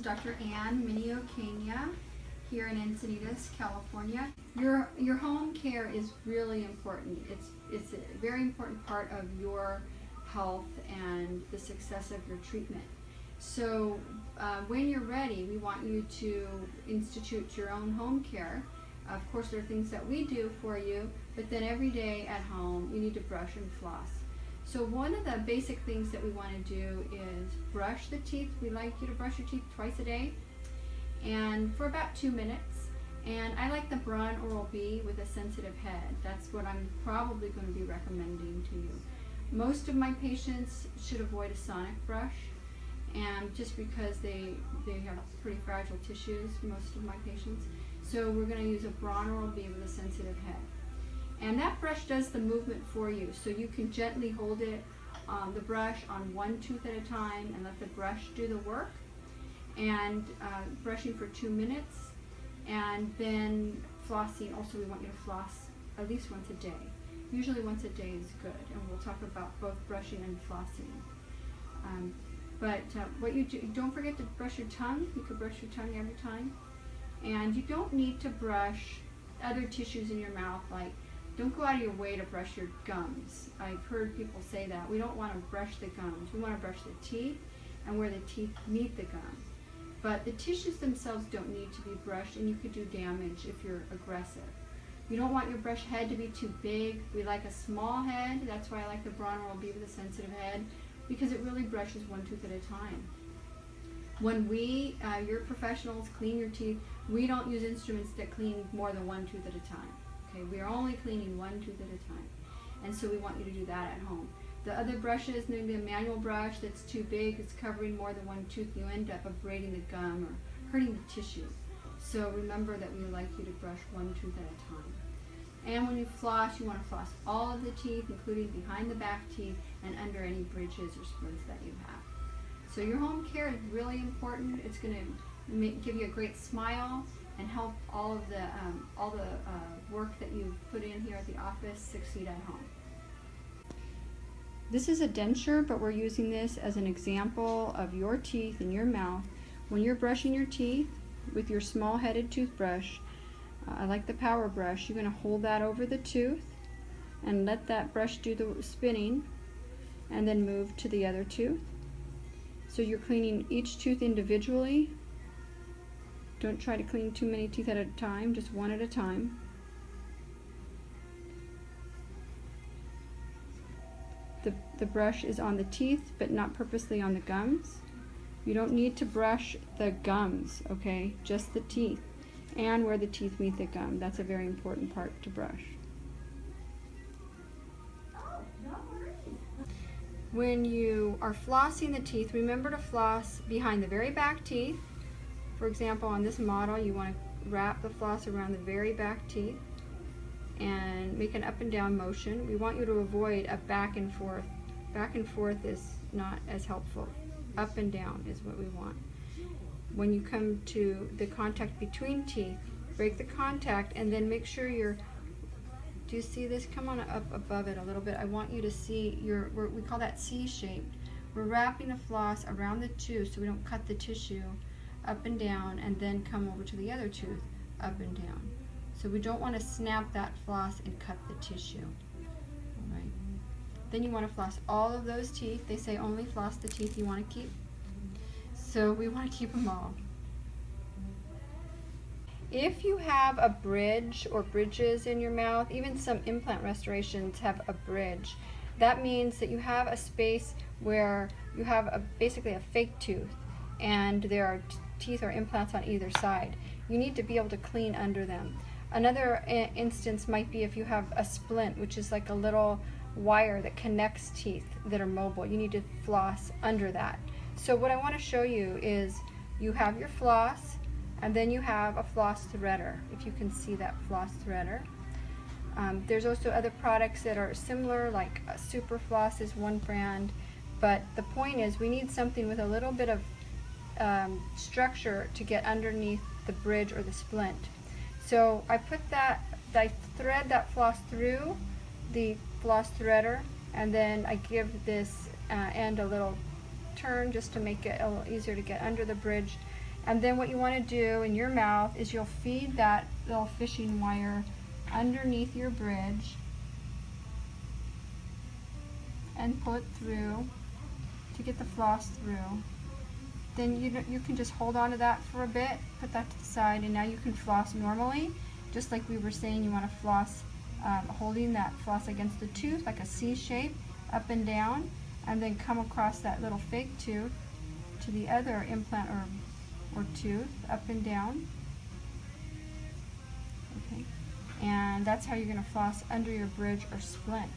Dr. Mineo Kania here in Encinitas, California. Your home care is really important. It's a very important part of your health and the success of your treatment. So when you're ready, we want you to institute your own home care. Of course, there are things that we do for you, but then every day at home, you need to brush and floss. So one of the basic things that we want to do is brush the teeth. We like you to brush your teeth twice a day and for about 2 minutes. And I like the Braun Oral-B with a sensitive head. That's what I'm probably going to be recommending to you. Most of my patients should avoid a sonic brush, and just because they have pretty fragile tissues, most of my patients. So we're going to use a Braun Oral-B with a sensitive head. And that brush does the movement for you, so you can gently hold it, the brush on one tooth at a time, and let the brush do the work. And brushing for 2 minutes, and then flossing. Also, we want you to floss at least once a day. Usually once a day is good, and we'll talk about both brushing and flossing. What you do, don't forget to brush your tongue. You could brush your tongue every time. And you don't need to brush other tissues in your mouth, like don't go out of your way to brush your gums. I've heard people say that. We don't want to brush the gums. We want to brush the teeth and where the teeth meet the gum. But the tissues themselves don't need to be brushed, and you could do damage if you're aggressive. You don't want your brush head to be too big. We like a small head. That's why I like the Braun Oral-B with a sensitive head, because it really brushes one tooth at a time. When we, your professionals, clean your teeth, we don't use instruments that clean more than one tooth at a time. Okay, we are only cleaning one tooth at a time, and so we want you to do that at home. The other brushes, maybe a manual brush that's too big, it's covering more than one tooth, you end up abrading the gum or hurting the tissue. So remember that we like you to brush one tooth at a time. And when you floss, you want to floss all of the teeth, including behind the back teeth and under any bridges or splints that you have. So your home care is really important. It's going to give you a great smile and help all the work that you put in here at the office succeed at home. This is a denture, but we're using this as an example of your teeth in your mouth. When you're brushing your teeth with your small-headed toothbrush, I like the power brush, you're going to hold that over the tooth and let that brush do the spinning, and then move to the other tooth. So you're cleaning each tooth individually. Don't try to clean too many teeth at a time, just one at a time. The brush is on the teeth, but not purposely on the gums. You don't need to brush the gums, okay? Just the teeth and where the teeth meet the gum. That's a very important part to brush. When you are flossing the teeth, remember to floss behind the very back teeth. For example, on this model, you want to wrap the floss around the very back teeth and make an up and down motion. We want you to avoid a back and forth. Back and forth is not as helpful. Up and down is what we want. When you come to the contact between teeth, break the contact and then make sure you're, do you see this? Come on up above it a little bit. I want you to see we call that C-shaped. We're wrapping the floss around the tooth so we don't cut the tissue, up and down, and then come over to the other tooth, up and down. So we don't want to snap that floss and cut the tissue. All right. Then you want to floss all of those teeth. They say only floss the teeth you want to keep. So we want to keep them all. If you have a bridge or bridges in your mouth, even some implant restorations have a bridge. That means that you have a space where you have basically a fake tooth, and there are teeth or implants on either side. You need to be able to clean under them. Another instance might be if you have a splint, which is like a little wire that connects teeth that are mobile. You need to floss under that. So what I want to show you is you have your floss, and then you have a floss threader, if you can see that floss threader. There's also other products that are similar, like Super Floss is one brand, but the point is we need something with a little bit of structure to get underneath the bridge or the splint. So I thread that floss through the floss threader, and then I give this end a little turn just to make it a little easier to get under the bridge, And then what you want to do in your mouth is you'll feed that little fishing wire underneath your bridge and pull it through to get the floss through. Then you can just hold on to that for a bit, put that to the side, and now you can floss normally. Just like we were saying, you want to floss holding that floss against the tooth like a C shape, up and down, and then come across that little fake tooth to the other implant or tooth, up and down. Okay, and that's how you're going to floss under your bridge or splint.